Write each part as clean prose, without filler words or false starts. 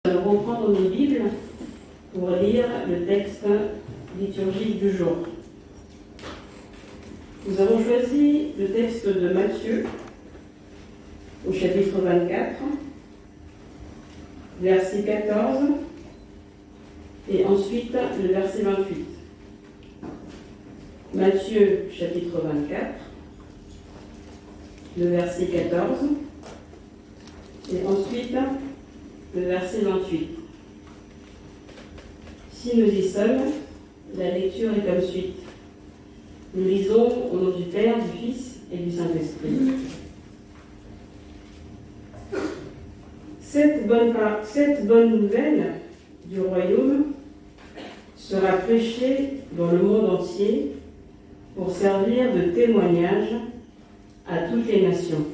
Nous allons prendre nos Bibles pour lire le texte liturgique du jour. Nous avons choisi le texte de Matthieu au chapitre 24, verset 14 et ensuite le verset 28. Matthieu chapitre 24, le verset 14 et ensuite le verset 28. Si nous y sommes, la lecture est comme suit. Nous lisons au nom du Père, du Fils et du Saint-Esprit. Cette bonne nouvelle du royaume sera prêchée dans le monde entier pour servir de témoignage à toutes les nations.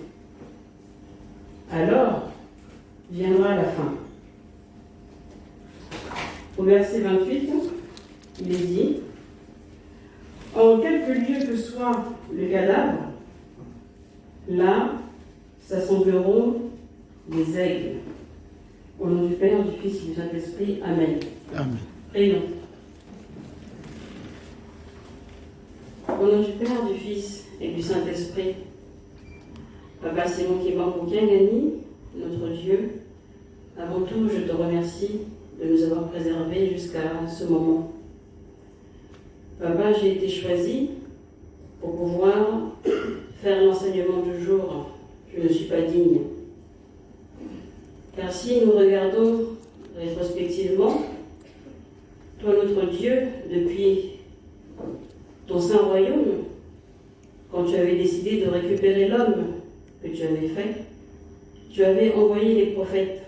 Alors viendra la fin. Au verset 28, il est dit: en quelque lieu que soit le cadavre, là s'assembleront les aigles. Au nom du Père, du Fils et du Saint-Esprit. Amen. Amen. Prions. Au nom du Père, du Fils et du Saint-Esprit, Papa Simon Kimbangu Kiangani, notre Dieu, avant tout, je te remercie de nous avoir préservés jusqu'à ce moment. Papa, j'ai été choisi pour pouvoir faire l'enseignement du jour. Je ne suis pas digne. Car si nous regardons rétrospectivement, toi, notre Dieu, depuis ton saint royaume, quand tu avais décidé de récupérer l'homme que tu avais fait, tu avais envoyé les prophètes.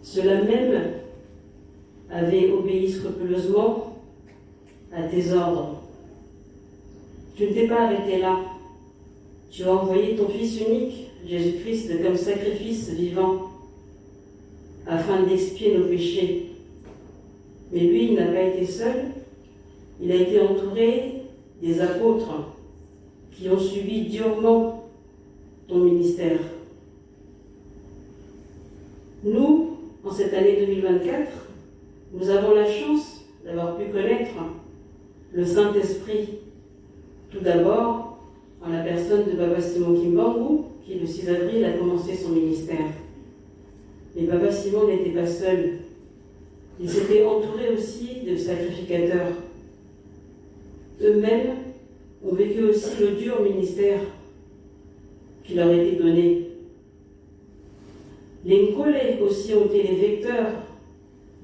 Ceux-là même avaient obéi scrupuleusement à tes ordres. Tu ne t'es pas arrêté là. Tu as envoyé ton Fils unique, Jésus-Christ, comme sacrifice vivant, afin d'expier nos péchés. Mais lui, il n'a pas été seul. Il a été entouré des apôtres qui ont suivi durement ton ministère. Nous, en cette année 2024, nous avons la chance d'avoir pu connaître le Saint-Esprit. Tout d'abord, en la personne de Papa Simon Kimbangu, qui le 6 avril a commencé son ministère. Mais Papa Simon n'était pas seul. Il s'était entouré aussi de sacrificateurs. Eux-mêmes ont vécu aussi le dur ministère qui leur était donné. Les Nkole aussi ont été les vecteurs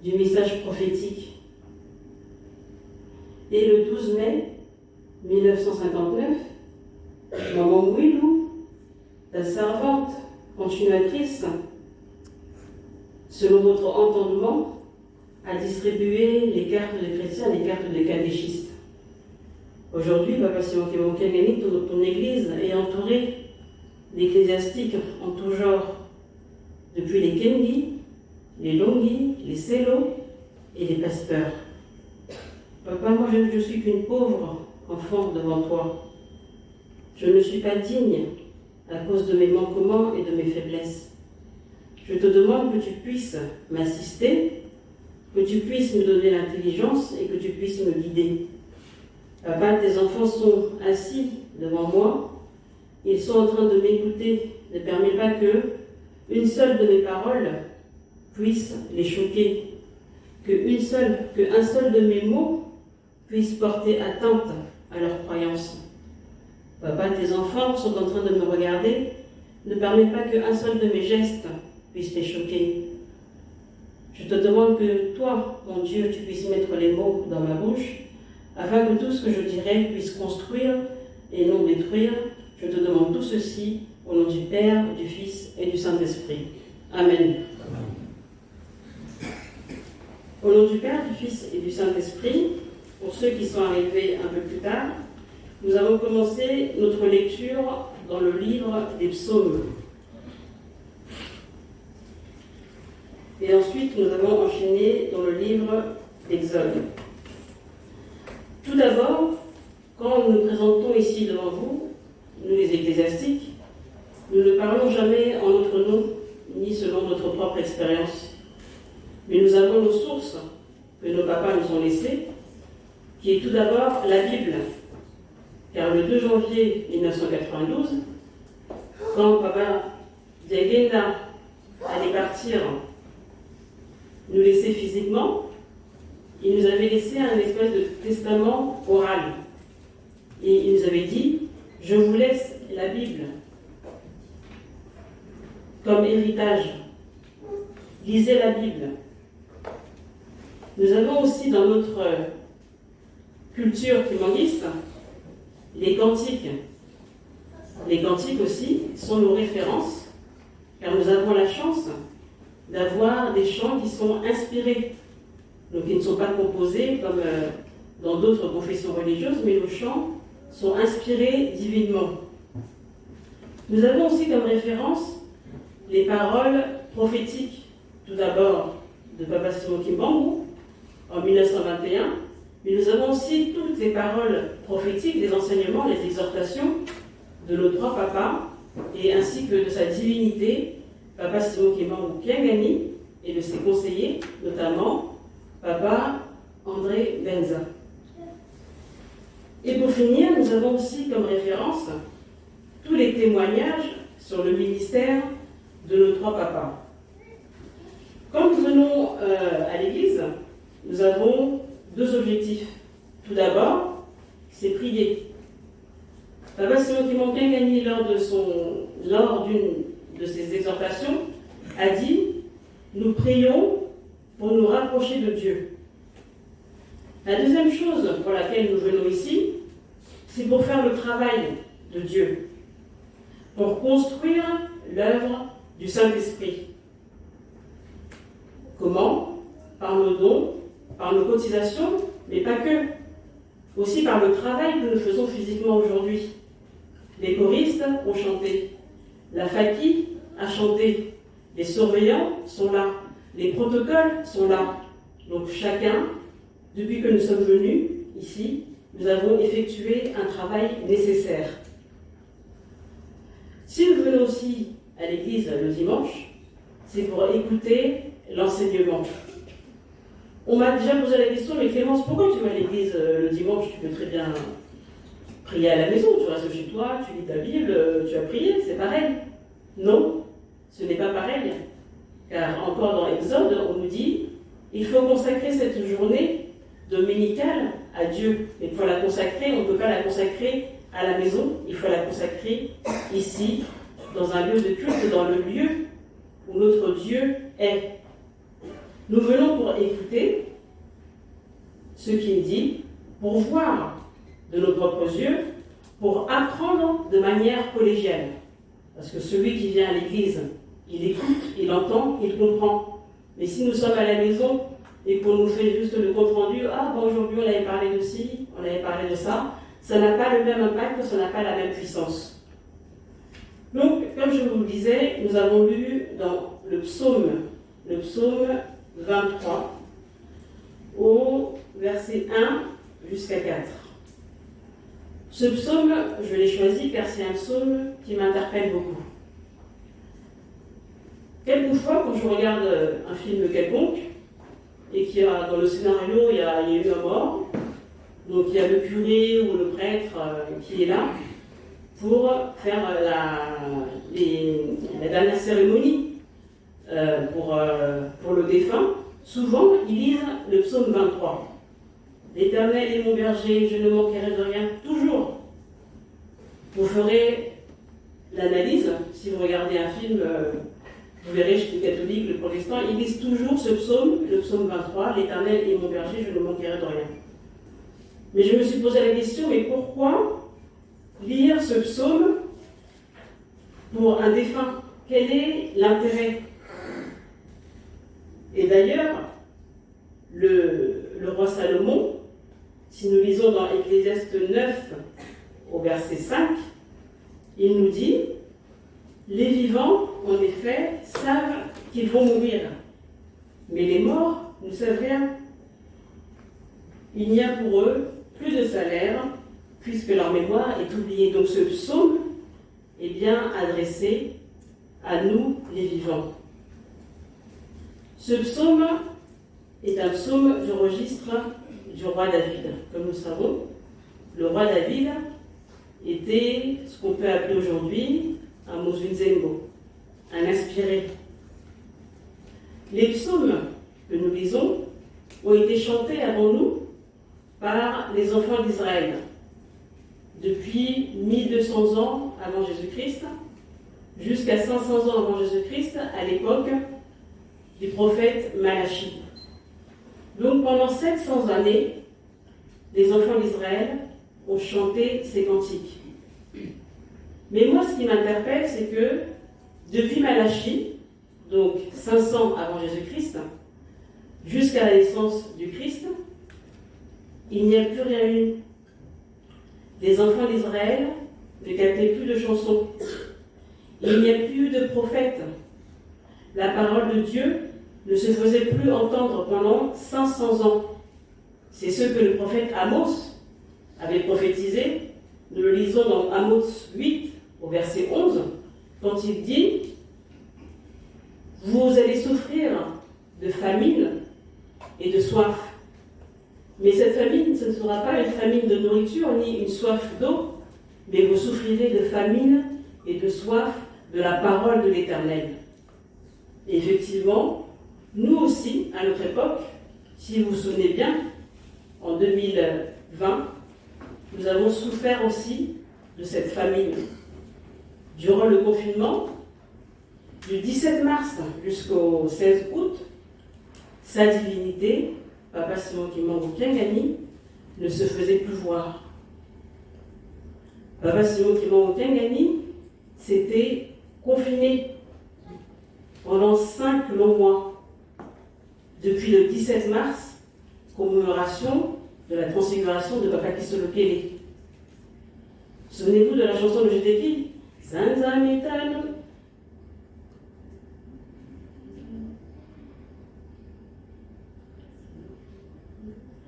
du message prophétique. Et le 12 mai 1959, Maman Mouilou, ta servante continuatrice, selon votre entendement, a distribué les cartes de chrétiens, les cartes de catéchistes. Aujourd'hui, Papa Simon Kimbangu Kiangani, ton église est entourée d'ecclésiastiques en tout genre, depuis les Kengi, les Longi, les Selo et les pasteurs. Papa, moi je ne suis qu'une pauvre enfant devant toi. Je ne suis pas digne à cause de mes manquements et de mes faiblesses. Je te demande que tu puisses m'assister, que tu puisses me donner l'intelligence et que tu puisses me guider. Papa, tes enfants sont assis devant moi. Ils sont en train de m'écouter. Ne permets pas que une seule de mes paroles puisse les choquer, qu'un seul de mes mots puisse porter atteinte à leurs croyances. Papa, tes enfants sont en train de me regarder. Ne permets pas qu'un seul de mes gestes puisse les choquer. Je te demande que toi, mon Dieu, tu puisses mettre les mots dans ma bouche, afin que tout ce que je dirai puisse construire et non détruire. Je te demande tout ceci au nom du Père, du Fils et du Saint-Esprit. Amen. Au nom du Père, du Fils et du Saint-Esprit, pour ceux qui sont arrivés un peu plus tard, nous avons commencé notre lecture dans le livre des Psaumes. Et ensuite, nous avons enchaîné dans le livre d'Exode. Tout d'abord, quand nous nous présentons ici devant vous, nous les ecclésiastiques, nous ne parlons jamais en notre nom, ni selon notre propre expérience. Mais nous avons nos sources que nos papas nous ont laissées, qui est tout d'abord la Bible. Car le 2 janvier 1992, quand papa Diagenda allait partir, nous laisser physiquement, il nous avait laissé un espèce de testament oral. Et il nous avait dit, je vous laisse la Bible comme héritage. Lisez la Bible. Nous avons aussi dans notre culture kimanguiste les cantiques. Les cantiques aussi sont nos références, car nous avons la chance d'avoir des chants qui sont inspirés, donc qui ne sont pas composés comme dans d'autres confessions religieuses, mais nos chants sont inspirés divinement. Nous avons aussi comme référence les paroles prophétiques, tout d'abord de Papa Simon Kimbangu en 1921, mais nous avons aussi toutes les paroles prophétiques, les enseignements, les exhortations de nos trois papas, et ainsi que de sa divinité, Papa Simon Kimbangu Kiangani, et de ses conseillers, notamment Papa André Benza. Et pour finir, nous avons aussi comme référence tous les témoignages sur le ministère de nos trois papas. Quand nous venons à l'église, nous avons deux objectifs. Tout d'abord, c'est prier. Papa Simon Kimbangu Kiangani, lors d'une de ses exhortations, a dit « Nous prions pour nous rapprocher de Dieu ». La deuxième chose pour laquelle nous venons ici, c'est pour faire le travail de Dieu, pour construire l'œuvre du Saint-Esprit. Comment? Par nos dons, par nos cotisations, mais pas que. Aussi par le travail que nous faisons physiquement aujourd'hui. Les choristes ont chanté, la Faki a chanté, les surveillants sont là, les protocoles sont là. Donc chacun, depuis que nous sommes venus ici, nous avons effectué un travail nécessaire. Si nous venons aussi à l'église le dimanche, c'est pour écouter l'enseignement. On m'a déjà posé la question, mais Clémence, pourquoi tu vas à l'église le dimanche? Tu peux très bien prier à la maison, tu restes chez toi, tu lis ta Bible, tu as prié, c'est pareil. Non, ce n'est pas pareil. Car encore dans l'Exode, on nous dit, il faut consacrer cette journée dominicale à Dieu. Mais pour la consacrer, on ne peut pas la consacrer à la maison, il faut la consacrer ici, dans un lieu de culte, dans le lieu où notre Dieu est. Nous venons pour écouter ce qu'il dit, pour voir de nos propres yeux, pour apprendre de manière collégiale. Parce que celui qui vient à l'église, il écoute, il entend, il comprend. Mais si nous sommes à la maison et qu'on nous fait juste le compte-rendu, ah bon, aujourd'hui on avait parlé de ci, on avait parlé de ça, ça n'a pas le même impact, ça n'a pas la même puissance. Donc, comme je vous le disais, nous avons lu dans le psaume 23, au verset 1 jusqu'à 4. Ce psaume, je l'ai choisi car c'est un psaume qui m'interpelle beaucoup. Quelquefois, quand je regarde un film quelconque, et qu'il y a dans le scénario, il y a eu un mort, donc il y a le curé ou le prêtre qui est là pour faire la dernière cérémonie pour le défunt. Souvent, ils lisent le psaume 23. L'Éternel est mon berger, je ne manquerai de rien, toujours. Vous ferez l'analyse, si vous regardez un film, vous verrez chez les catholiques, les protestants, ils lisent toujours ce psaume, le psaume 23, l'Éternel est mon berger, je ne manquerai de rien. Mais je me suis posé la question, mais pourquoi lire ce psaume pour un défunt? Quel est l'intérêt? Et d'ailleurs, le roi Salomon, si nous lisons dans Ecclésiaste 9, au verset 5, il nous dit « Les vivants, en effet, savent qu'ils vont mourir, mais les morts ne savent rien. Il n'y a pour eux plus de salaire, puisque leur mémoire est oubliée. » Donc ce psaume est bien adressé à nous, les vivants. Ce psaume est un psaume du registre du roi David. Comme nous savons, le roi David était ce qu'on peut appeler aujourd'hui un Mozunzengo, un inspiré. Les psaumes que nous lisons ont été chantés avant nous par les enfants d'Israël depuis 1200 ans avant Jésus-Christ jusqu'à 500 ans avant Jésus-Christ, à l'époque du prophète Malachie. Donc pendant 700 années, les enfants d'Israël ont chanté ces cantiques. Mais moi, ce qui m'interpelle, c'est que depuis Malachie, donc 500 avant Jésus-Christ, jusqu'à la naissance du Christ, il n'y a plus rien eu. Les enfants d'Israël ne cantaient plus de chansons. Il n'y a plus de prophètes. La parole de Dieu ne se faisait plus entendre pendant 500 ans. C'est ce que le prophète Amos avait prophétisé. Nous le lisons dans Amos 8, au verset 11, quand il dit « Vous allez souffrir de famine et de soif. Mais cette famine, ce ne sera pas une famine de nourriture ni une soif d'eau, mais vous souffrirez de famine et de soif de la parole de l'Éternel. » Et effectivement, nous aussi, à notre époque, si vous vous souvenez bien, en 2020, nous avons souffert aussi de cette famine. Durant le confinement, du 17 mars jusqu'au 16 août, sa divinité, Papa Simon Kimbangu Kiangani, ne se faisait plus voir. Papa Simon Kimbangu Kiangani s'était confiné pendant 5 longs mois, depuis le 17 mars, commémoration de la transfiguration de Papa Kisolokele. Souvenez-vous de la chanson de Jétéki, Sanza Mitano.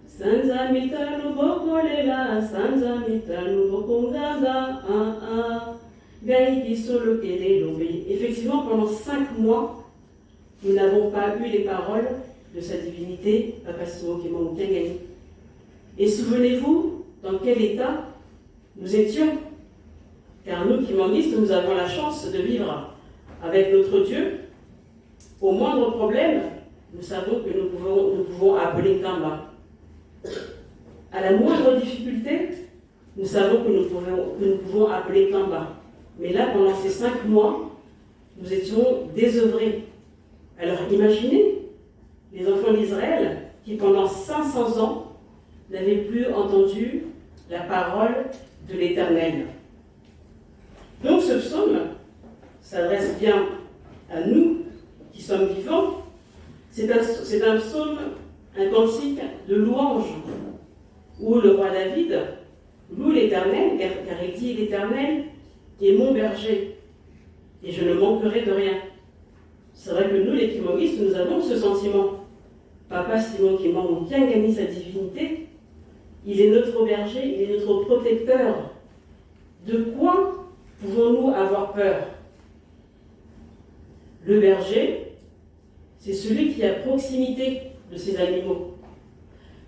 Sanza Mitano Bokolela, Sanza Mitano Bokonganga, Gai Kisolokele Lombe. Effectivement, pendant 5 mois, nous n'avons pas eu les paroles de sa divinité, Papa Simon Kimbangu Kiangani. Et souvenez-vous dans quel état nous étions. Car nous, Kimbanguistes, nous avons la chance de vivre avec notre Dieu. Au moindre problème, nous savons que nous pouvons appeler Kamba. À la moindre difficulté, nous savons que nous pouvons appeler Kamba. Mais là, pendant ces 5 mois, nous étions désœuvrés. Alors imaginez les enfants d'Israël qui, pendant 500 ans, n'avaient plus entendu la parole de l'Éternel. Donc ce psaume s'adresse bien à nous qui sommes vivants. C'est un psaume, un cantique de louange, où le roi David loue l'Éternel, car il dit « L'Éternel est mon berger, et je ne manquerai de rien ». C'est vrai que nous, les Kimbanguistes, nous avons ce sentiment. Papa Simon Kimbangu Kiangani, sa divinité, il est notre berger, il est notre protecteur. De quoi pouvons-nous avoir peur? Le berger, c'est celui qui est à proximité de ses animaux.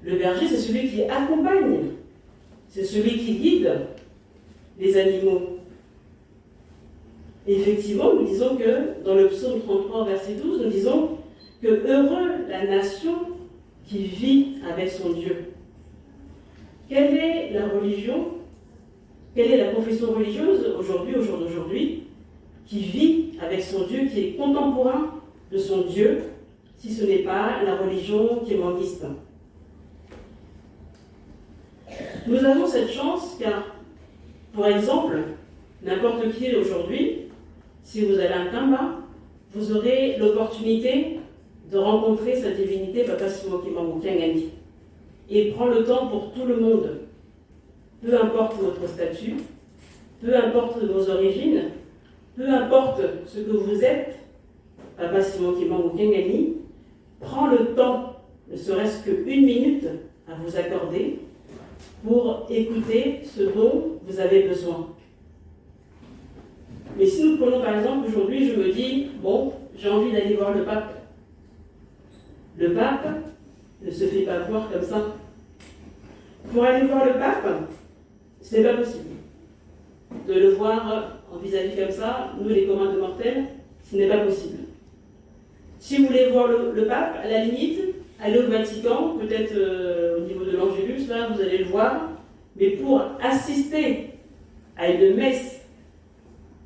Le berger, c'est celui qui accompagne, c'est celui qui guide les animaux. Et effectivement, nous disons que dans le psaume 33, verset 12, nous disons que heureux la nation qui vit avec son Dieu. Quelle est la religion, quelle est la confession religieuse aujourd'hui, au jour d'aujourd'hui, qui vit avec son Dieu, qui est contemporain de son Dieu, si ce n'est pas la religion kimbanguiste? Nous avons cette chance car, par exemple, n'importe qui aujourd'hui, si vous avez un Kamba, vous aurez l'opportunité de rencontrer sa divinité, Papa Simon Kimbangu Kiangani. Et il prend le temps pour tout le monde. Peu importe votre statut, peu importe vos origines, peu importe ce que vous êtes, Papa Simon Kimbangu Kiangani prend le temps, ne serait-ce qu'une minute, à vous accorder pour écouter ce dont vous avez besoin. Mais si nous prenons par exemple aujourd'hui, je me dis, bon, j'ai envie d'aller voir le pape. Le pape, ne se fait pas voir comme ça. Pour aller voir le pape, ce n'est pas possible. De le voir en vis-à-vis comme ça, nous les communs de mortels, ce n'est pas possible. Si vous voulez voir le pape, à la limite, allez au Vatican, peut-être au niveau de l'Angélus, là, vous allez le voir, mais pour assister à une messe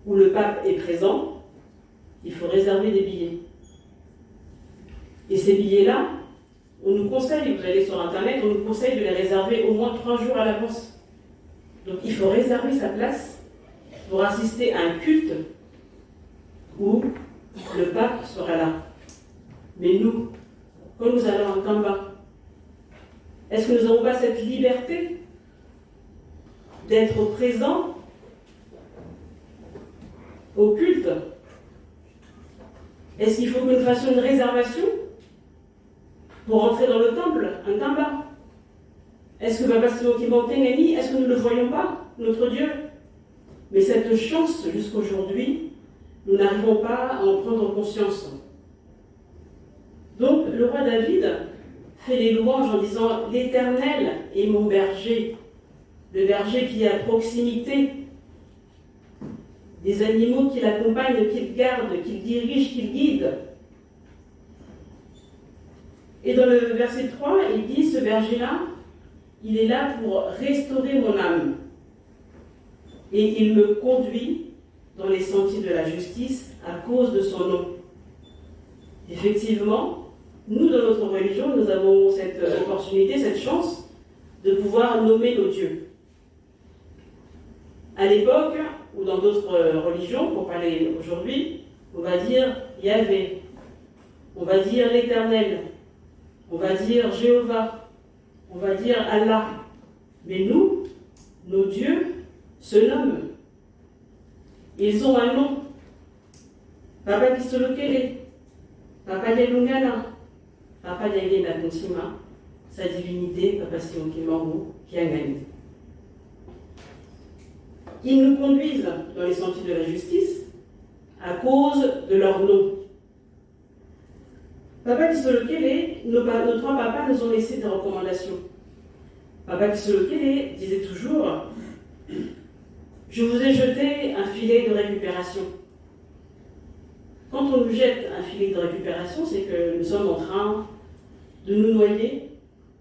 où le pape est présent, il faut réserver des billets. Et ces billets-là, on nous conseille, vous allez sur Internet, on nous conseille de les réserver au moins 3 jours à l'avance. Donc il faut réserver sa place pour assister à un culte où le pape sera là. Mais nous, quand nous allons en Kamba, est-ce que nous n'avons pas cette liberté d'être présents au culte? Est-ce qu'il faut que nous fassions une réservation pour entrer dans le temple, un Kamba? Est-ce que Papa Simon Kimbangu, est-ce que nous ne le voyons pas, notre Dieu? Mais cette chance, jusqu'aujourd'hui, nous n'arrivons pas à en prendre conscience. Donc, le roi David fait les louanges en disant « L'Éternel est mon berger », le berger qui est à proximité, des animaux qui l'accompagnent, qu'il garde, qu'il dirige, qu'il guide. Et dans le verset 3, il dit, ce berger-là, il est là pour restaurer mon âme. Et il me conduit dans les sentiers de la justice à cause de son nom. Effectivement, nous, dans notre religion, nous avons cette opportunité, cette chance de pouvoir nommer nos dieux. À l'époque, ou dans d'autres religions, pour parler aujourd'hui, on va dire Yahvé, on va dire l'Éternel, on va dire Jéhovah, on va dire Allah. Mais nous, nos dieux se nomment. Ils ont un nom. Papa Kisolokele, Papa Yalungana, Papa Yagena Konsima, sa divinité, Papa Simon Kimbangu, Kiangani. Ils nous conduisent dans les sentiers de la justice à cause de leur nom. Papa Kisolokele, nos 3 papas nous ont laissé des recommandations. Papa Kisolokele disait toujours « Je vous ai jeté un filet de récupération ». Quand on nous jette un filet de récupération, c'est que nous sommes en train de nous noyer,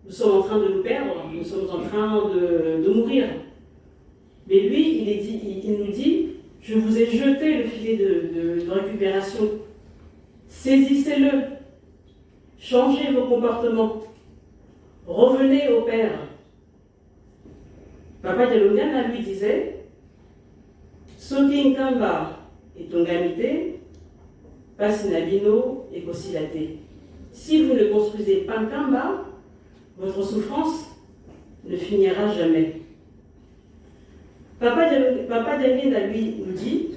nous sommes en train de nous perdre, nous sommes en train de mourir. Mais lui, il nous dit, je vous ai jeté le filet de récupération. Saisissez-le. Changez vos comportements. Revenez au Père. Papa Dialogana lui disait, Soki Nkamba et Tongamite, Pasinabino et Kosilate. Si vous ne construisez pas Nkamba, votre souffrance ne finira jamais. Papa Dialogana lui nous dit,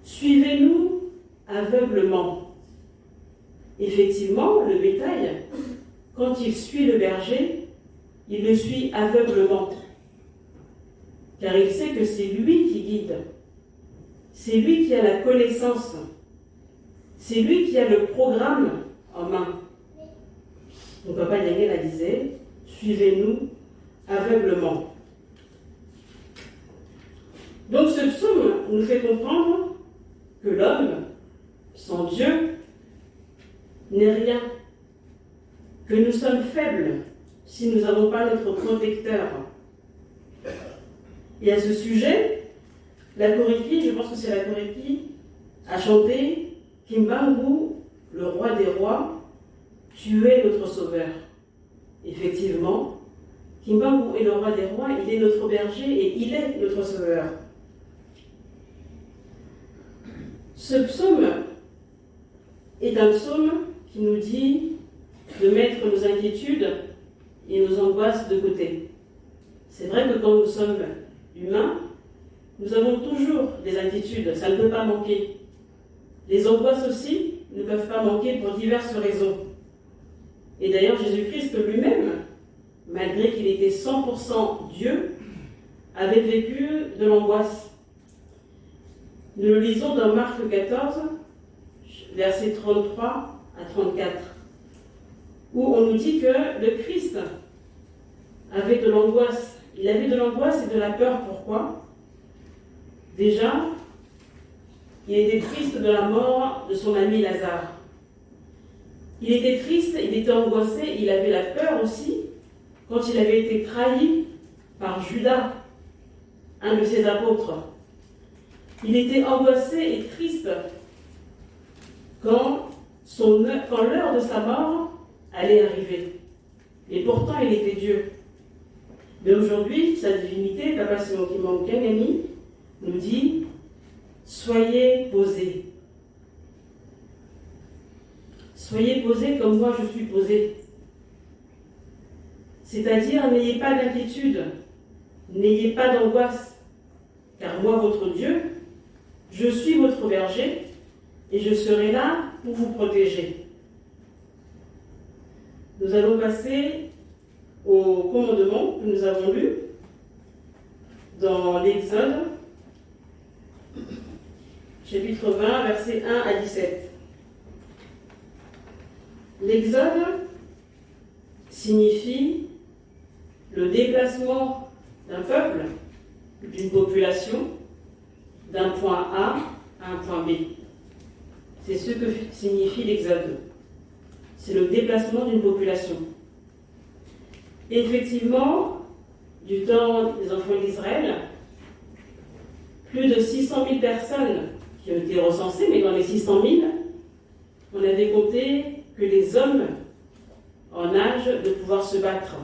suivez-nous aveuglement. Effectivement, le bétail, quand il suit le berger, il le suit aveuglement. Car il sait que c'est lui qui guide. C'est lui qui a la connaissance. C'est lui qui a le programme en main. Donc Papa Dialogana disait, suivez-nous aveuglement. Donc ce psaume nous fait comprendre que l'homme, sans Dieu, n'est rien, que nous sommes faibles si nous n'avons pas notre protecteur. Et à ce sujet, la Koripi, je pense que c'est la Koripi, a chanté « Kimbangu, le roi des rois, tu es notre sauveur ». Effectivement, Kimbangu est le roi des rois, il est notre berger et il est notre sauveur. Ce psaume est un psaume qui nous dit de mettre nos inquiétudes et nos angoisses de côté. C'est vrai que quand nous sommes humains, nous avons toujours des inquiétudes, ça ne peut pas manquer. Les angoisses aussi ne peuvent pas manquer pour diverses raisons. Et d'ailleurs, Jésus-Christ lui-même, malgré qu'il était 100% Dieu, avait vécu de l'angoisse. Nous le lisons dans Marc 14, versets 33 à 34. où on nous dit que le Christ avait de l'angoisse. Il avait de l'angoisse et de la peur. Pourquoi? Déjà, il était triste de la mort de son ami Lazare. Il était triste, il était angoissé, il avait la peur aussi quand il avait été trahi par Judas, un de ses apôtres. Il était angoissé et triste quand l'heure de sa mort allait arriver. Et pourtant, il était Dieu. Mais aujourd'hui, sa divinité, Papa Simon Kimon Kangani, nous dit « Soyez posés. Soyez posés comme moi je suis posé. » C'est-à-dire, n'ayez pas d'inquiétude, n'ayez pas d'angoisse, car moi, votre Dieu, je suis votre berger et je serai là pour vous protéger. Nous allons passer au commandement que nous avons lu dans l'Exode, chapitre 20, versets 1 à 17. L'Exode signifie le déplacement d'un peuple, d'une population, d'un point A à un point B. C'est ce que signifie l'Exode. C'est le déplacement d'une population. Effectivement, du temps des enfants d'Israël, plus de 600 000 personnes qui ont été recensées, mais dans les 600 000, on avait compté que les hommes en âge de pouvoir se battre.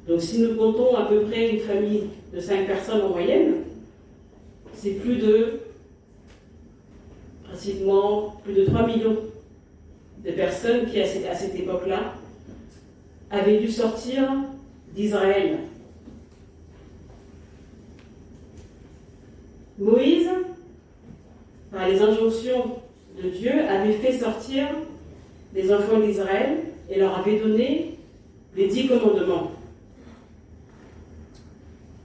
Donc si nous comptons à peu près une famille de 5 personnes en moyenne, c'est pratiquement plus de 3 millions de personnes qui, à cette époque-là, avaient dû sortir d'Israël. Moïse, par les injonctions de Dieu, avait fait sortir les enfants d'Israël et leur avait donné les 10 commandements.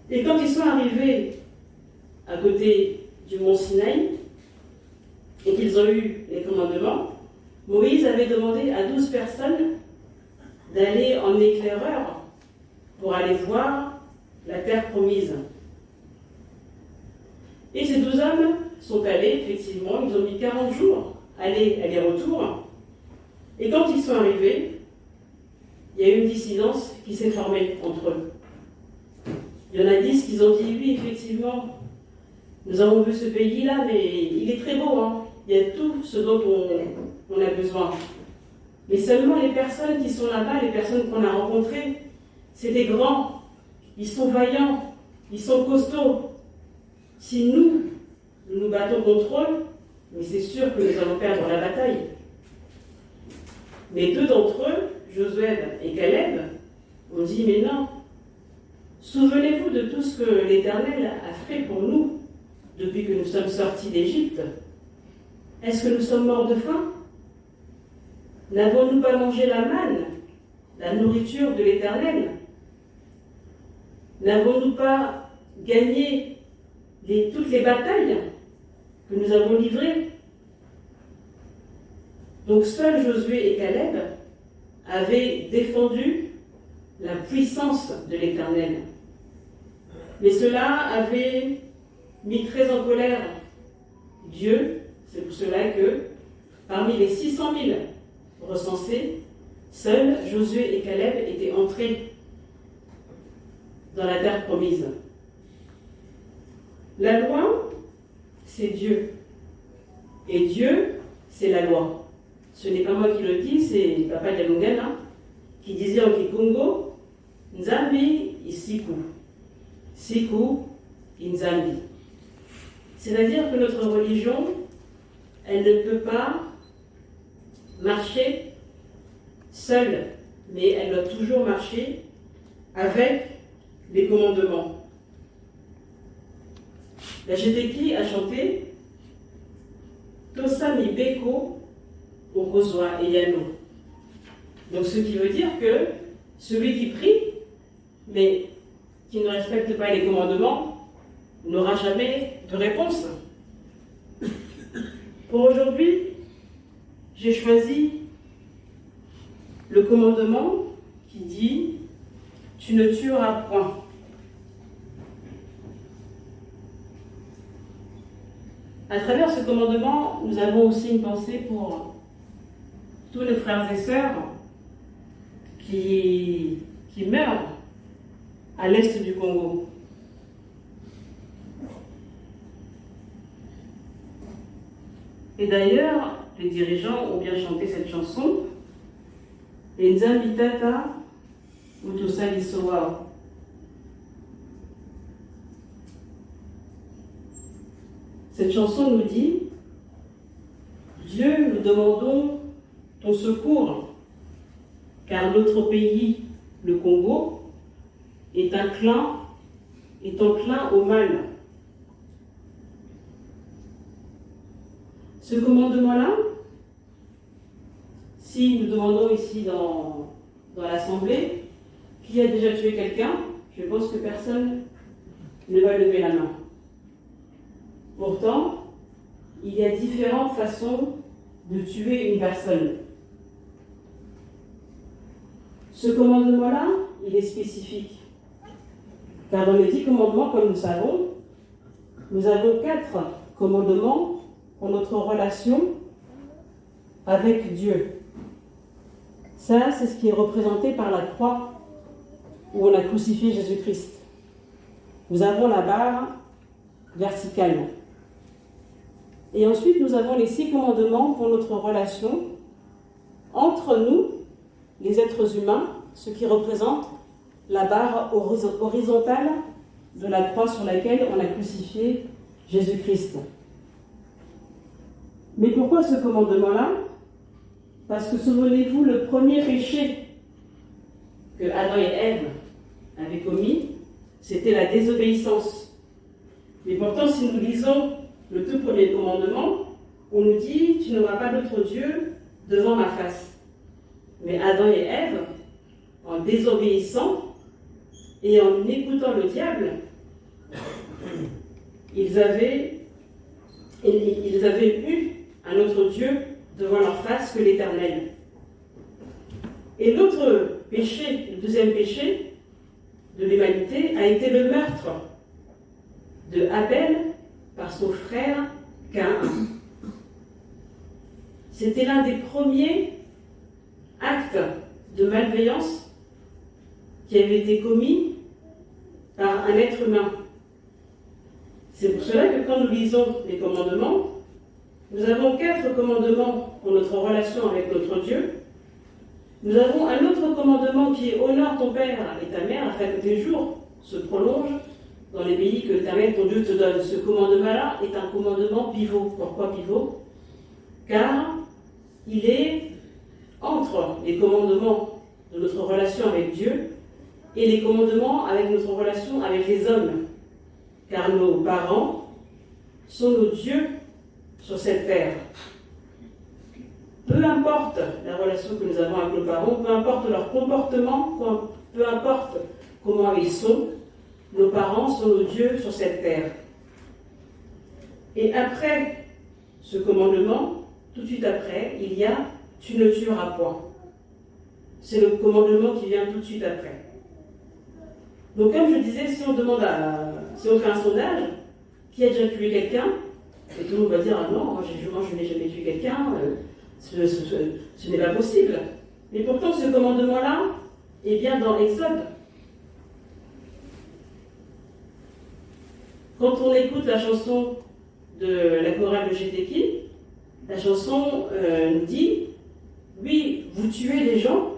Et quand ils sont arrivés à côté du mont Sinaï et qu'ils ont eu les commandements, Moïse avait demandé à 12 personnes d'aller en éclaireur pour aller voir la terre promise. Et ces 12 hommes sont allés, effectivement, ils ont mis 40 jours, aller-retour. Et quand ils sont arrivés, il y a eu une dissidence qui s'est formée entre eux. Il y en a 10 qui ont dit, oui, effectivement, nous avons vu ce pays-là, mais il est très beau, hein. Il y a tout ce dont on a besoin. Mais seulement les personnes qui sont là-bas, les personnes qu'on a rencontrées, c'est des grands, ils sont vaillants, ils sont costauds. Si nous nous battons contre eux, mais c'est sûr que nous allons perdre la bataille. Mais 2 d'entre eux, Josué et Caleb, ont dit, mais non, souvenez-vous de tout ce que l'Éternel a fait pour nous depuis que nous sommes sortis d'Égypte. Est-ce que nous sommes morts de faim? N'avons-nous pas mangé la manne, la nourriture de l'Éternel? N'avons-nous pas gagné toutes les batailles que nous avons livrées? Donc seuls Josué et Caleb avaient défendu la puissance de l'Éternel. Mais cela avait mis très en colère Dieu. C'est pour cela que parmi les 600 000 recensés, seuls Josué et Caleb étaient entrés dans la terre promise. La loi, c'est Dieu. Et Dieu, c'est la loi. Ce n'est pas moi qui le dis, c'est Papa Dialungana qui disait en Kikongo, Nzambi isiku. Siku inzambi. C'est-à-dire que notre religion, elle ne peut pas marcher seule, mais elle doit toujours marcher avec les commandements. La GTK a chanté Tosa mi beko okozwa eyano. Donc ce qui veut dire que celui qui prie, mais qui ne respecte pas les commandements, n'aura jamais de réponse. Pour aujourd'hui, j'ai choisi le commandement qui dit « Tu ne tueras point ». À travers ce commandement, nous avons aussi une pensée pour tous nos frères et sœurs qui meurent à l'est du Congo. Et d'ailleurs, les dirigeants ont bien chanté cette chanson. Et Nzambi Tata Utosali Soa. Cette chanson nous dit « Dieu, nous demandons ton secours, car notre pays, le Congo, est enclin au mal. » Ce commandement-là, si nous demandons ici dans l'Assemblée qui a déjà tué quelqu'un, je pense que personne ne va lever la main. Pourtant, il y a différentes façons de tuer une personne. Ce commandement-là, il est spécifique. Car dans les 10 commandements, comme nous savons, nous avons 4 commandements pour notre relation avec Dieu. Ça, c'est ce qui est représenté par la croix où on a crucifié Jésus-Christ. Nous avons la barre verticale. Et ensuite, nous avons les 6 commandements pour notre relation entre nous, les êtres humains, ce qui représente la barre horizontale de la croix sur laquelle on a crucifié Jésus-Christ. Mais pourquoi ce commandement-là? Parce que souvenez-vous, le premier péché que Adam et Ève avaient commis, c'était la désobéissance. Mais pourtant, si nous lisons le tout premier commandement, on nous dit « Tu n'auras pas d'autre Dieu devant ma face ». Mais Adam et Ève, en désobéissant et en écoutant le diable, ils avaient eu un autre Dieu devant leur face que l'Éternel. Et l'autre péché, le deuxième péché de l'humanité, a été le meurtre de Abel par son frère Caïn. C'était l'un des premiers actes de malveillance qui avait été commis par un être humain. C'est pour cela que quand nous lisons les commandements, nous avons 4 commandements pour notre relation avec notre Dieu. Nous avons un autre commandement qui est « Honore ton père et ta mère afin que tes jours se prolongent dans les pays que l'Éternel ton Dieu te donne. » Ce commandement-là est un commandement pivot. Pourquoi pivot? Car il est entre les commandements de notre relation avec Dieu et les commandements avec notre relation avec les hommes. Car nos parents sont nos dieux sur cette terre. Peu importe la relation que nous avons avec nos parents, peu importe leur comportement, peu importe comment ils sont, nos parents sont nos dieux sur cette terre. Et après ce commandement, tout de suite après, il y a « Tu ne tueras point ». C'est le commandement qui vient tout de suite après. Donc comme je disais, si on fait un sondage, qui a déjà tué quelqu'un, et tout le monde va dire « Ah non, moi je n'ai jamais tué quelqu'un, ce n'est pas possible ». Mais pourtant ce commandement-là est bien dans Exode. Quand on écoute la chanson de la chorale de Gétéki, la chanson nous dit « Oui, vous tuez les gens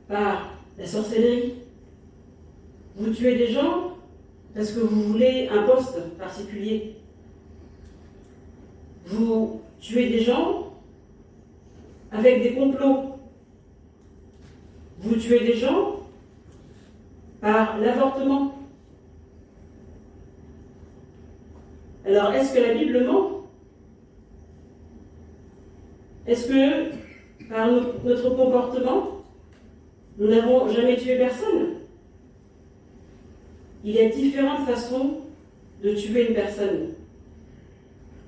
par la sorcellerie. Vous tuez des gens parce que vous voulez un poste particulier. Vous tuez des gens avec des complots. Vous tuez des gens par l'avortement. » Alors, est-ce que la Bible ment? Est-ce que, par notre comportement, nous n'avons jamais tué personne? Il y a différentes façons de tuer une personne.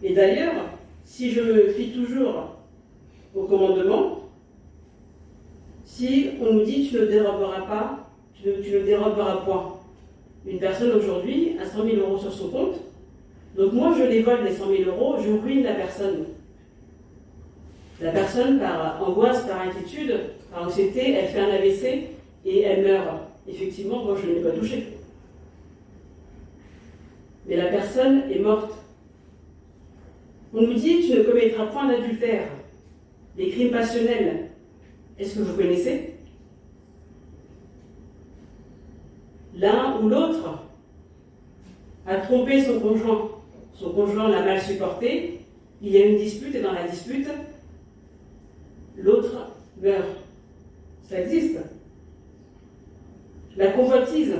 Et d'ailleurs, si je me fie toujours au commandement, si on nous dit tu ne déroberas pas, tu ne déroberas point. Une personne aujourd'hui a 100 000 euros sur son compte, donc moi je les vole les 100 000 euros, je ruine la personne. La personne, par angoisse, par inquiétude, par anxiété, elle fait un AVC et elle meurt. Effectivement, moi je ne l'ai pas touchée. Mais la personne est morte. On nous dit tu ne commettras point d'adultère, des crimes passionnels. Est-ce que vous connaissez? L'un ou l'autre a trompé son conjoint l'a mal supporté, il y a une dispute et dans la dispute, l'autre meurt. Ça existe. La convoitise,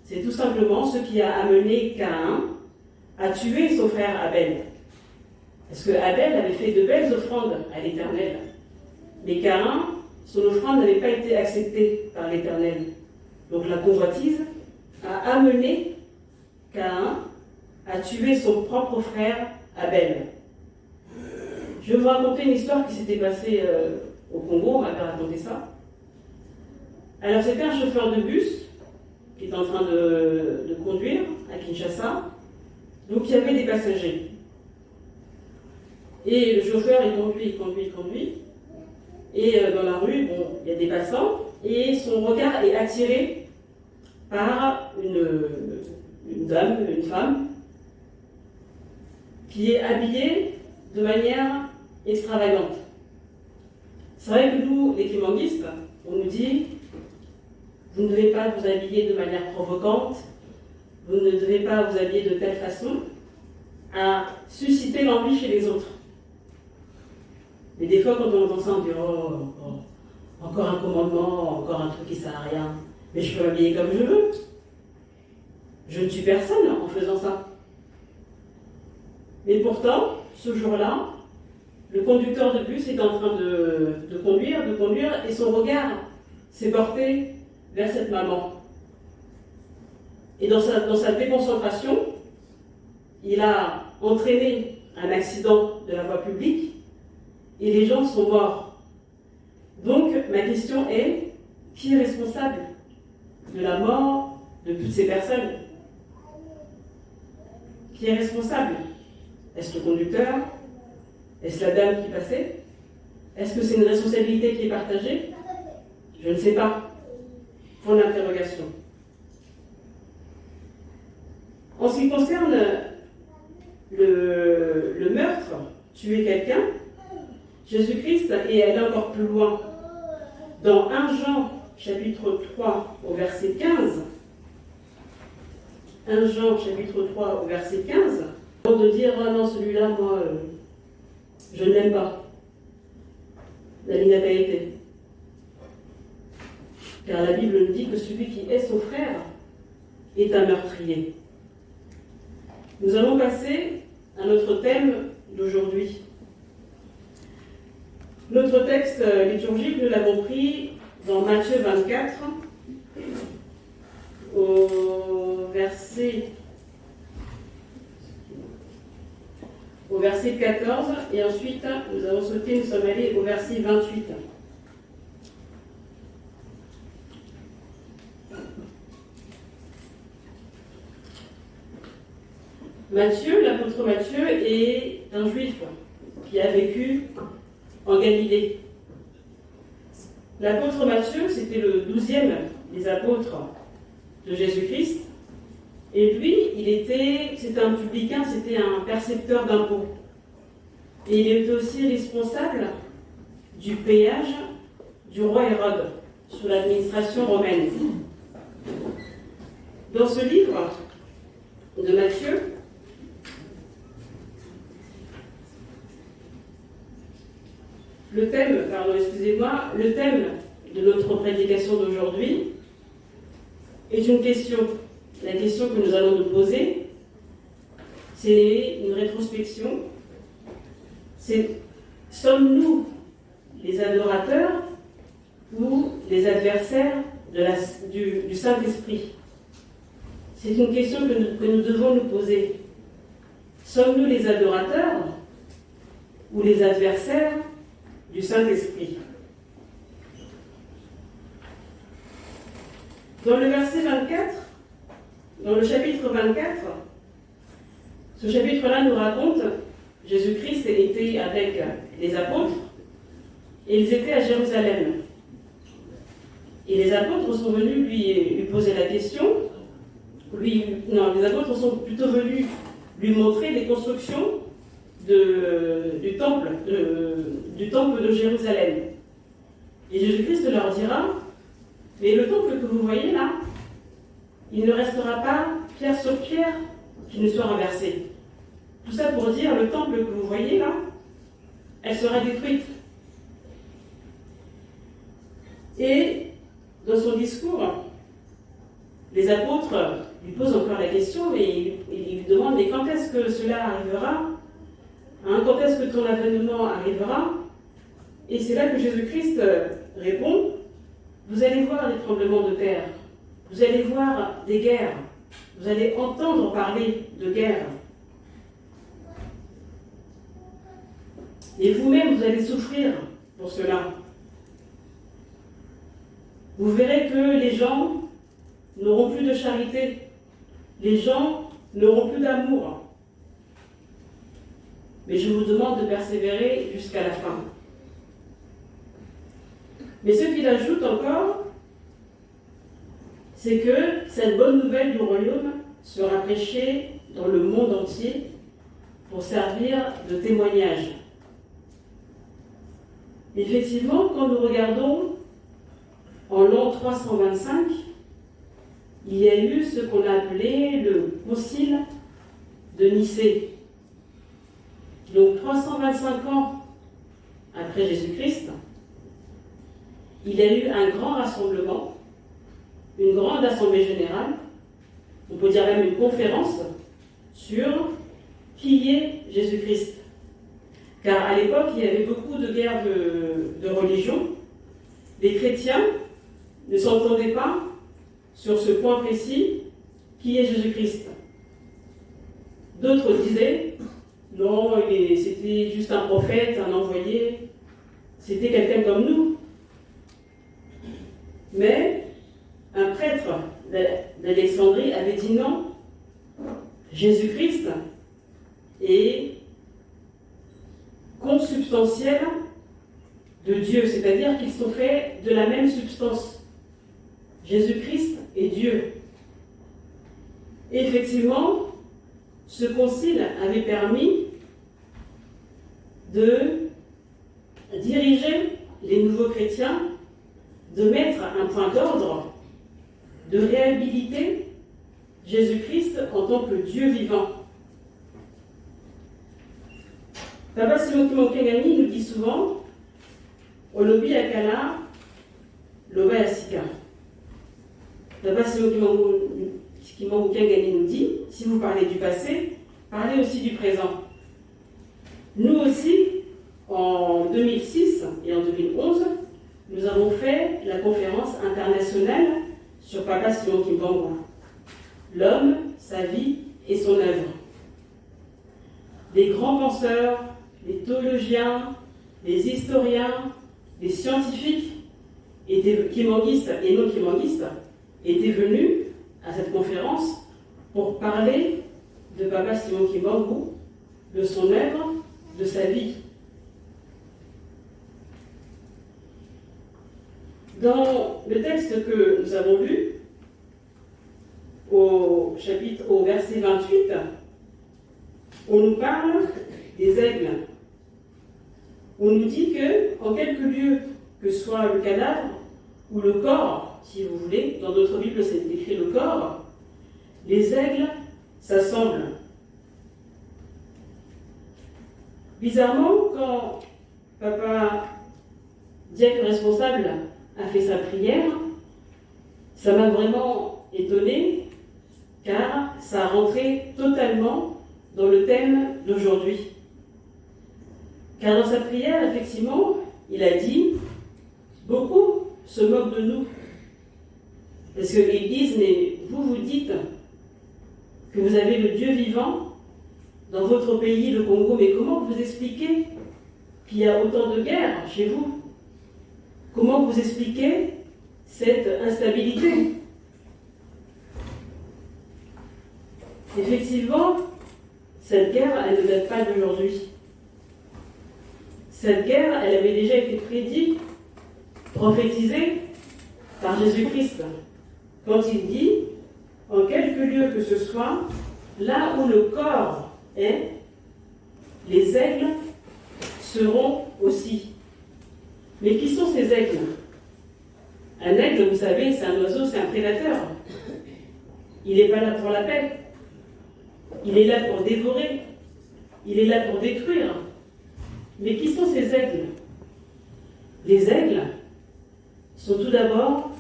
c'est tout simplement ce qui a amené Caïn à tuer son frère Abel. Parce que Abel avait fait de belles offrandes à l'Éternel. Mais Caïn, son offrande n'avait pas été acceptée par l'Éternel. Donc la convoitise a amené Caïn à tuer son propre frère Abel. Je vais vous raconter une histoire qui s'était passée au Congo, on m'avait raconté ça. Alors c'était un chauffeur de bus qui était en train de conduire à Kinshasa. Donc il y avait des passagers. Et le chauffeur, il conduit. Et dans la rue, bon, il y a des passants. Et son regard est attiré par une dame, une femme, qui est habillée de manière extravagante. C'est vrai que nous, les kimanguistes, on nous dit vous ne devez pas vous habiller de manière provocante, vous ne devez pas vous habiller de telle façon à susciter l'envie chez les autres. Mais des fois, quand on entend ça, on dit encore un commandement, encore un truc qui ne sert à rien. Mais je peux m'habiller comme je veux. Je ne suis personne en faisant ça. Mais pourtant, ce jour-là, le conducteur de bus est en train de conduire, et son regard s'est porté vers cette maman. Et dans sa déconcentration, il a entraîné un accident de la voie publique et les gens sont morts. Donc, ma question est, qui est responsable de la mort de toutes ces personnes? Qui est responsable? Est-ce le conducteur? Est-ce la dame qui passait? Est-ce que c'est une responsabilité qui est partagée? Je ne sais pas. Pour l'interrogation. En ce qui concerne le meurtre, tuer quelqu'un, Jésus-Christ est allé encore plus loin. Dans 1 Jean, chapitre 3, au verset 15, 1 Jean, chapitre 3, au verset 15, avant de dire « Ah non, celui-là, moi, je ne l'aime pas. » La ligne n'a pas été. Car la Bible nous dit que celui qui est son frère est un meurtrier. Nous allons passer à notre thème d'aujourd'hui. Notre texte liturgique, nous l'avons pris dans Matthieu 24, au verset 14, et ensuite nous avons sauté, nous sommes allés au verset 28. Matthieu, l'apôtre Matthieu, est un juif qui a vécu en Galilée. L'apôtre Matthieu, c'était le 12e des apôtres de Jésus-Christ. Et lui, c'était un publicain, c'était un percepteur d'impôts. Et il était aussi responsable du péage du roi Hérode sous l'administration romaine. Dans ce livre de Matthieu, le thème de notre prédication d'aujourd'hui est une question. La question que nous allons nous poser, c'est une rétrospection. C'est, sommes-nous les adorateurs ou les adversaires du Saint-Esprit? C'est une question que nous devons nous poser. Sommes-nous les adorateurs ou les adversaires du Saint-Esprit? Dans le verset 24, dans le chapitre 24, ce chapitre-là nous raconte Jésus-Christ était avec les apôtres et ils étaient à Jérusalem. Et les apôtres sont venus lui poser la question. Les apôtres sont plutôt venus lui montrer les constructions du temple de Jérusalem. Et Jésus-Christ leur dira, mais le temple que vous voyez là, il ne restera pas pierre sur pierre qui ne soit renversée. Tout ça pour dire, le temple que vous voyez là, elle sera détruite. Et dans son discours, les apôtres lui posent encore la question et ils lui demandent, mais quand est-ce que cela arrivera? Quand est-ce que ton avènement arrivera? Et c'est là que Jésus-Christ répond, vous allez voir les tremblements de terre, vous allez voir des guerres, vous allez entendre parler de guerre. Et vous-même, vous allez souffrir pour cela. Vous verrez que les gens n'auront plus de charité, les gens n'auront plus d'amour. Mais je vous demande de persévérer jusqu'à la fin. Mais ce qu'il ajoute encore, c'est que cette bonne nouvelle du royaume sera prêchée dans le monde entier pour servir de témoignage. Effectivement, quand nous regardons en l'an 325, il y a eu ce qu'on a appelé le concile de Nicée. Donc 325 ans après Jésus-Christ, il y a eu un grand rassemblement, une grande assemblée générale, on peut dire même une conférence, sur qui est Jésus-Christ. Car à l'époque, il y avait beaucoup de guerres de religion. Les chrétiens ne s'entendaient pas sur ce point précis, qui est Jésus-Christ. D'autres disaient, non, c'était juste un prophète, un envoyé, c'était quelqu'un comme nous. Mais un prêtre d'Alexandrie avait dit non, Jésus-Christ est consubstantiel de Dieu, c'est-à-dire qu'ils sont faits de la même substance. Jésus-Christ est Dieu. Et effectivement, ce concile avait permis de diriger les nouveaux chrétiens, de mettre un point d'ordre, de réhabiliter Jésus-Christ en tant que Dieu vivant. Papa Simon Kimokengani nous dit souvent Olobi Akala, Loba Yasika. Papa Simon Kimokengani nous dit si vous parlez du passé, parlez aussi du présent. Nous aussi, en 2006 et en 2011, nous avons fait la conférence internationale sur Papa Simon Kimbangu, l'homme, sa vie et son œuvre. Les grands penseurs, les théologiens, les historiens, les scientifiques, kimanguistes et non kimanguistes, étaient venus à cette conférence pour parler de Papa Simon Kimbangu, de son œuvre, de sa vie. Dans le texte que nous avons lu, au verset 28, on nous parle des aigles. On nous dit que, en quelque lieu que soit le cadavre ou le corps, si vous voulez, dans d'autres Bibles c'est écrit le corps, les aigles s'assemblent. Bizarrement, quand Papa, diacre responsable, a fait sa prière, ça m'a vraiment étonnée, car ça rentrait totalement dans le thème d'aujourd'hui. Car dans sa prière, effectivement, il a dit « Beaucoup se moquent de nous. » Parce qu'ils disent « Mais vous dites que vous avez le Dieu vivant dans votre pays, le Congo, mais comment vous expliquez qu'il y a autant de guerres chez vous? Comment vous expliquez cette instabilité? Effectivement, cette guerre, elle ne date pas d'aujourd'hui. Cette guerre, elle avait déjà été prédite, prophétisée par Jésus-Christ, quand il dit, en quelque lieu que ce soit, là où le corps est, les aigles seront aussi. Mais qui sont ces aigles? Un aigle, vous savez, c'est un oiseau, c'est un prédateur. Il n'est pas là pour la paix. Il est là pour dévorer. Il est là pour détruire. Mais qui sont ces aigles? Les aigles sont tout d'abord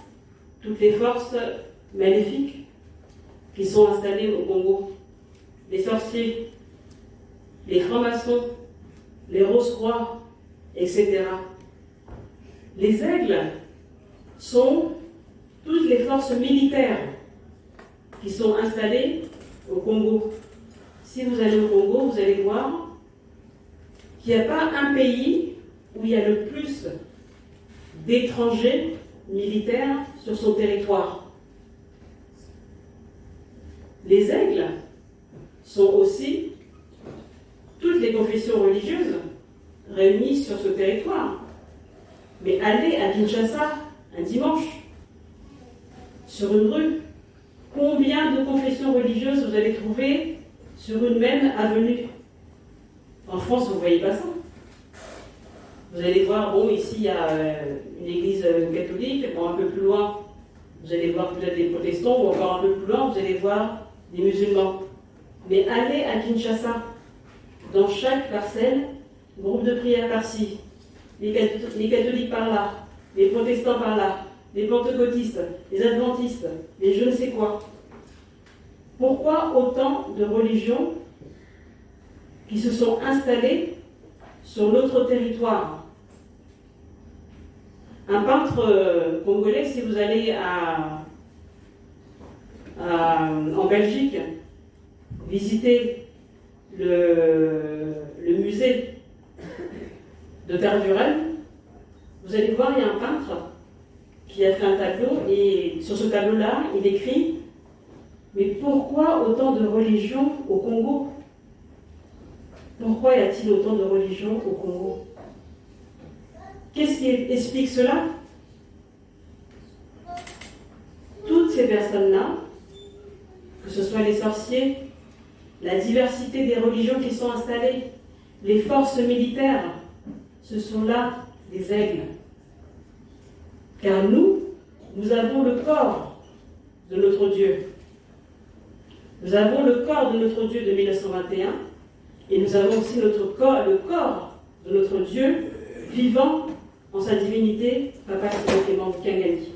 toutes les forces maléfiques qui sont installées au Congo. Les sorciers, les francs-maçons, les rose-croix, etc. Les aigles sont toutes les forces militaires qui sont installées au Congo. Si vous allez au Congo, vous allez voir qu'il n'y a pas un pays où il y a le plus d'étrangers militaires sur son territoire. Les aigles sont aussi toutes les confessions religieuses réunies sur ce territoire. Mais allez à Kinshasa un dimanche, sur une rue, combien de confessions religieuses vous allez trouver sur une même avenue? En France, vous ne voyez pas ça. Vous allez voir, bon, ici il y a une église catholique, bon, un peu plus loin, vous allez voir peut-être des protestants, ou encore un peu plus loin, vous allez voir des musulmans. Mais allez à Kinshasa, dans chaque parcelle, groupe de prière par-ci, les catholiques par là, les protestants par là, les pentecôtistes, les adventistes, les je ne sais quoi. Pourquoi autant de religions qui se sont installées sur notre territoire? Un peintre congolais, si vous allez en Belgique, visiter le musée de Tervuren, vous allez voir, il y a un peintre qui a fait un tableau, et sur ce tableau-là, il écrit « Mais pourquoi autant de religions au Congo? Pourquoi y a-t-il autant de religions au Congo ?» Qu'est-ce qui explique cela? Toutes ces personnes-là, que ce soit les sorciers, la diversité des religions qui sont installées, les forces militaires, ce sont là des aigles. Car nous avons le corps de notre Dieu. Nous avons le corps de notre Dieu de 1921, et nous avons aussi le corps de notre Dieu vivant en sa divinité, Papa Clément Kangani.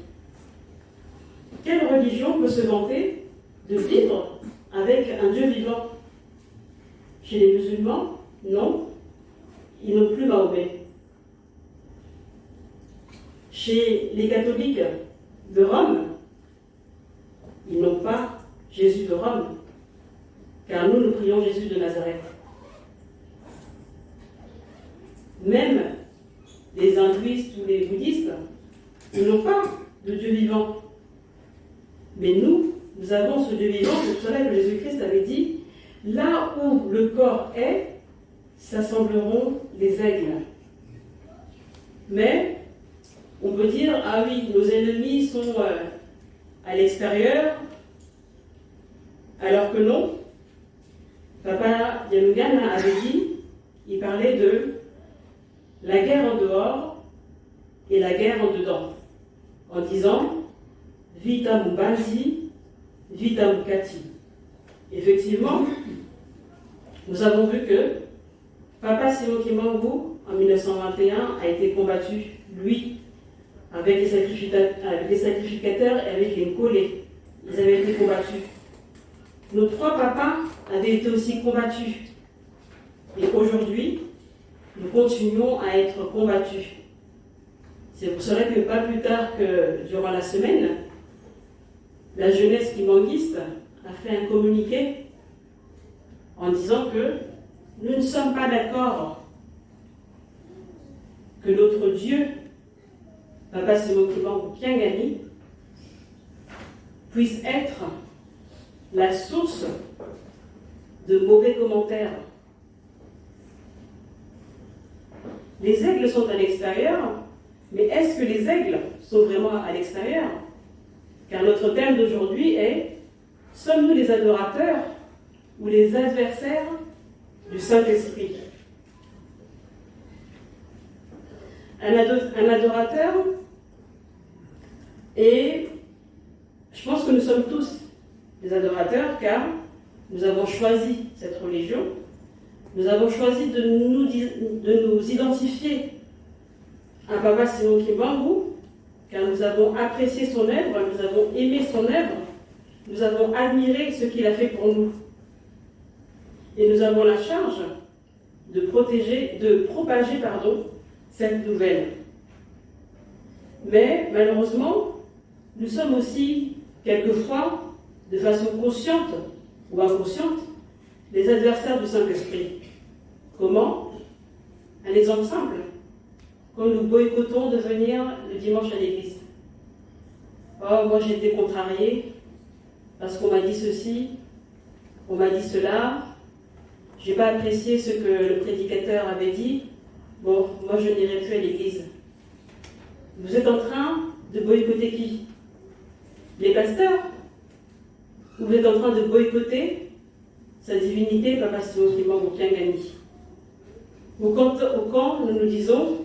Quelle religion peut se vanter de vivre avec un Dieu vivant? Chez les musulmans, non, ils n'ont plus Mahomet. Chez les catholiques de Rome, ils n'ont pas Jésus de Rome, car nous prions Jésus de Nazareth. Même les hindouistes ou les bouddhistes, ils n'ont pas de Dieu vivant. Mais nous avons ce Dieu vivant. C'est pour cela que Jésus-Christ avait dit, là où le corps est, s'assembleront les aigles. Mais on peut dire, ah oui, nos ennemis sont à l'extérieur, alors que non. Papa Yanugan avait dit, il parlait de la guerre en dehors et la guerre en dedans, en disant Vita Mubanzi, Vita Mukati. Effectivement, nous avons vu que Papa Simon Kimbangu, en 1921, a été combattu, lui, avec les sacrificateurs et avec les collés. Ils avaient été combattus. Nos trois papas avaient été aussi combattus. Et aujourd'hui, nous continuons à être combattus. C'est pour cela que pas plus tard que durant la semaine, la jeunesse kimbanguiste a fait un communiqué en disant que nous ne sommes pas d'accord que notre Dieu, Papa Simon Kimbangu Kangani, puisse être la source de mauvais commentaires. Les aigles sont à l'extérieur, mais est-ce que les aigles sont vraiment à l'extérieur? Car notre thème d'aujourd'hui est: sommes-nous les adorateurs ou les adversaires du Saint-Esprit? Un adorateur, et je pense que nous sommes tous des adorateurs, car nous avons choisi cette religion, nous avons choisi de nous identifier à Papa Simon Kimbangu, car nous avons apprécié son œuvre, nous avons aimé son œuvre, nous avons admiré ce qu'il a fait pour nous. Et nous avons la charge de propager cette nouvelle. Mais malheureusement, nous sommes aussi, quelquefois, de façon consciente ou inconsciente, les adversaires du Saint-Esprit. Comment? Un exemple simple. Quand nous boycottons de venir le dimanche à l'église. Oh, moi j'ai été contrariée parce qu'on m'a dit ceci, on m'a dit cela, j'ai pas apprécié ce que le prédicateur avait dit, bon, moi je n'irai plus à l'église. Vous êtes en train de boycotter qui? Les pasteurs? Ou vous êtes en train de boycotter sa divinité, Papa Simon Kimbangu Kyangani? Ou quand nous nous disons: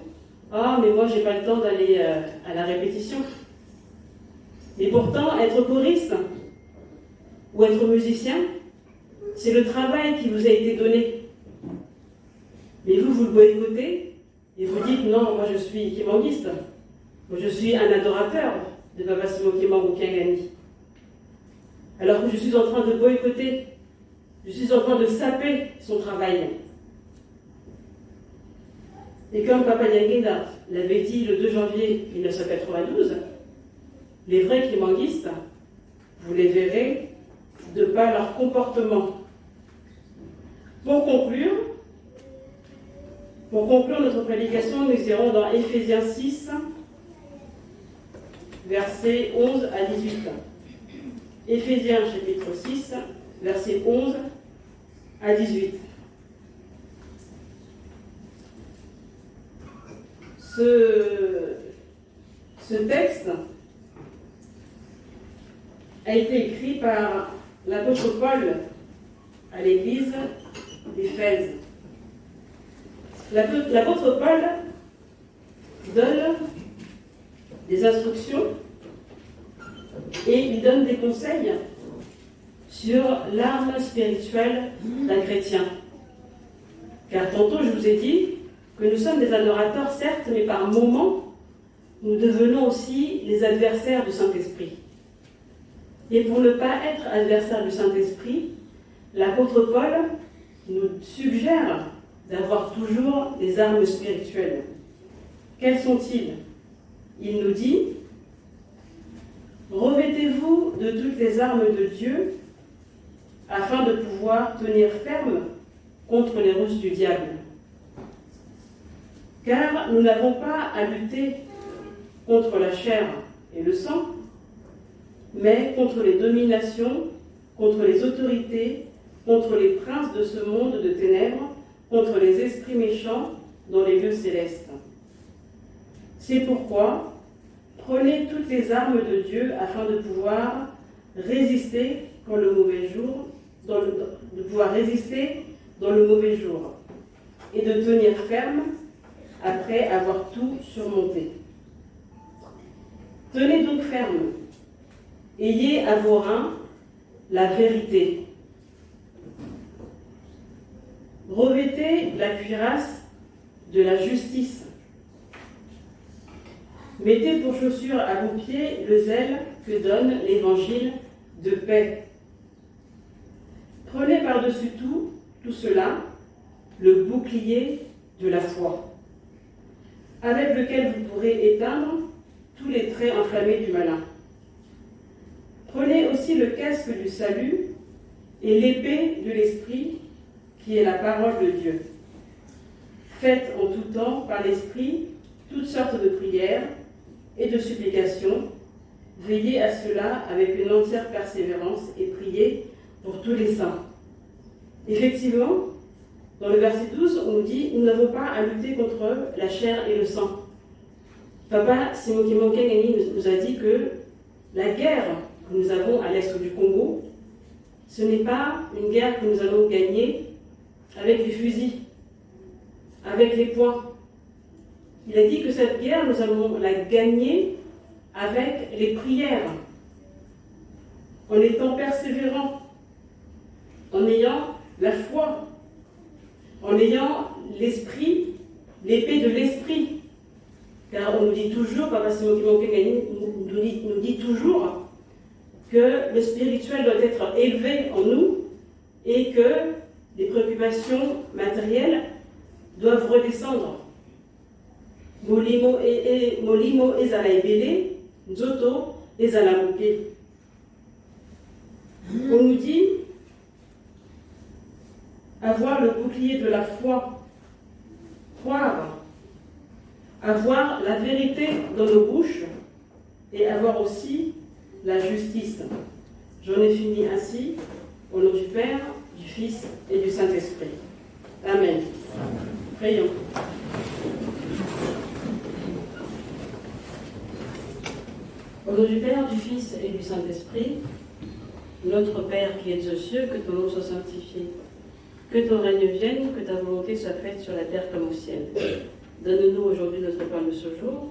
ah, mais moi j'ai pas le temps d'aller à la répétition. Et pourtant, être choriste ou être musicien, c'est le travail qui vous a été donné. Mais vous le boycottez et vous dites: non, moi je suis kimbanguiste. Moi je suis un adorateur de Papa Simon Kimbangu Kyangani. Alors que je suis en train de boycotter, je suis en train de saper son travail. Et comme Papa Nyangeda l'avait dit le 2 janvier 1992, les vrais kimbanguistes, vous les verrez de par leur comportement. Pour conclure notre prédication, nous irons dans Éphésiens 6, versets 11 à 18. Éphésiens chapitre 6, versets 11 à 18. Ce texte a été écrit par l'apôtre Paul à l'église d'Éphèse. L'apôtre Paul donne des instructions et il donne des conseils sur l'arme spirituelle d'un chrétien. Car tantôt je vous ai dit que nous sommes des adorateurs, certes, mais par moments, nous devenons aussi les adversaires du Saint-Esprit. Et pour ne pas être adversaire du Saint-Esprit, l'apôtre Paul nous suggère d'avoir toujours des armes spirituelles. Quelles sont-ils? Il nous dit: revêtez-vous de toutes les armes de Dieu afin de pouvoir tenir ferme contre les ruses du diable. Car nous n'avons pas à lutter contre la chair et le sang, mais contre les dominations, contre les autorités, contre les princes de ce monde de ténèbres, contre les esprits méchants dans les lieux célestes. C'est pourquoi, prenez toutes les armes de Dieu afin de pouvoir résister quand le mauvais jour, dans le mauvais jour, et de tenir ferme après avoir tout surmonté. Tenez donc ferme, ayez à vos reins la vérité. Revêtez la cuirasse de la justice. Mettez pour chaussure à vos pieds le zèle que donne l'évangile de paix. Prenez par-dessus tout cela, le bouclier de la foi, avec lequel vous pourrez éteindre tous les traits enflammés du malin. Prenez aussi le casque du salut et l'épée de l'Esprit, qui est la parole de Dieu. Faites en tout temps, par l'Esprit, toutes sortes de prières et de supplications. Veillez à cela avec une entière persévérance et priez pour tous les saints. Effectivement, dans le verset 12, on nous dit « Nous n'avons pas à lutter contre la chair et le sang ». Papa Simon Kengeni nous a dit que la guerre que nous avons à l'est du Congo, ce n'est pas une guerre que nous allons gagner avec des fusils, avec les poings. Il a dit que cette guerre, nous allons la gagner avec les prières, en étant persévérants, en ayant la foi, en ayant l'esprit, l'épée de l'esprit. Car on nous dit toujours, Papa Simon Kengeni nous dit toujours que le spirituel doit être élevé en nous et que les préoccupations matérielles doivent redescendre. Molimo ezala ebele, nzoto ezala moke. On nous dit avoir le bouclier de la foi, croire, avoir la vérité dans nos bouches et avoir aussi la justice. J'en ai fini ainsi, au nom du Père, du Fils et du Saint-Esprit. Amen. Prions. Au nom du Père, du Fils et du Saint-Esprit, notre Père qui es aux cieux, que ton nom soit sanctifié, que ton règne vienne, que ta volonté soit faite sur la terre comme au ciel. Donne-nous aujourd'hui notre pain de ce jour.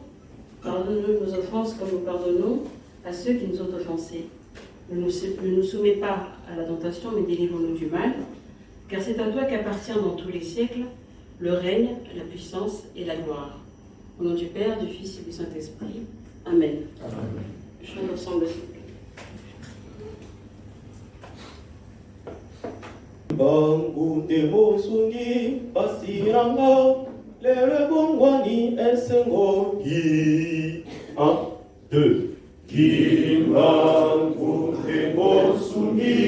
Pardonne-nous nos offenses comme nous pardonnons à ceux qui nous ont offensés. Ne nous soumets pas à la tentation, mais délivre-nous du mal, car c'est à toi qu'appartient dans tous les siècles le règne, la puissance et la gloire. Au nom du Père, du Fils et du Saint-Esprit. Amen. Amen. Chantons ensemble, s'il vous plaît. Bangu demo sungi pasiranga lere bongwani esengoki. 1, 2. Bangu demo sungi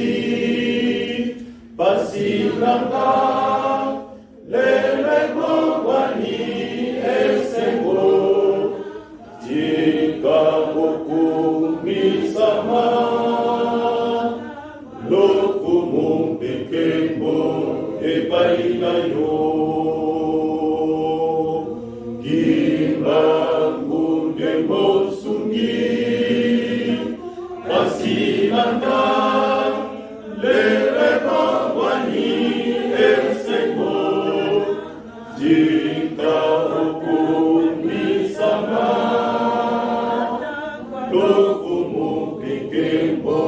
pasiranga lere bongwani esengoki. Jika boku misama lokumu bekembo epaina yo kimbangu dembo sungi pasinanda lere bawani esengo jika okumisama lokumu bekembo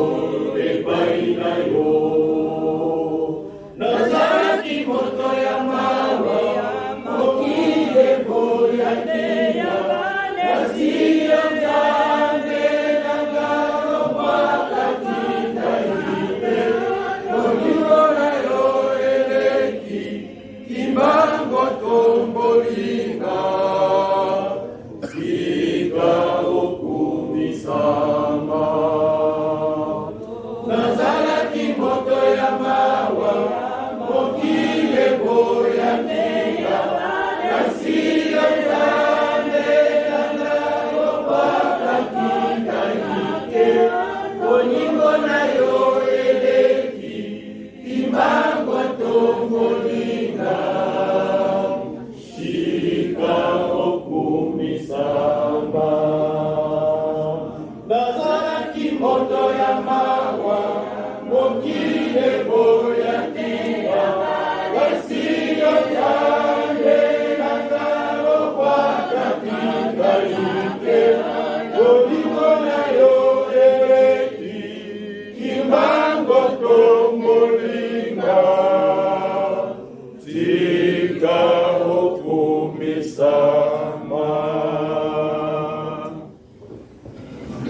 epaina yo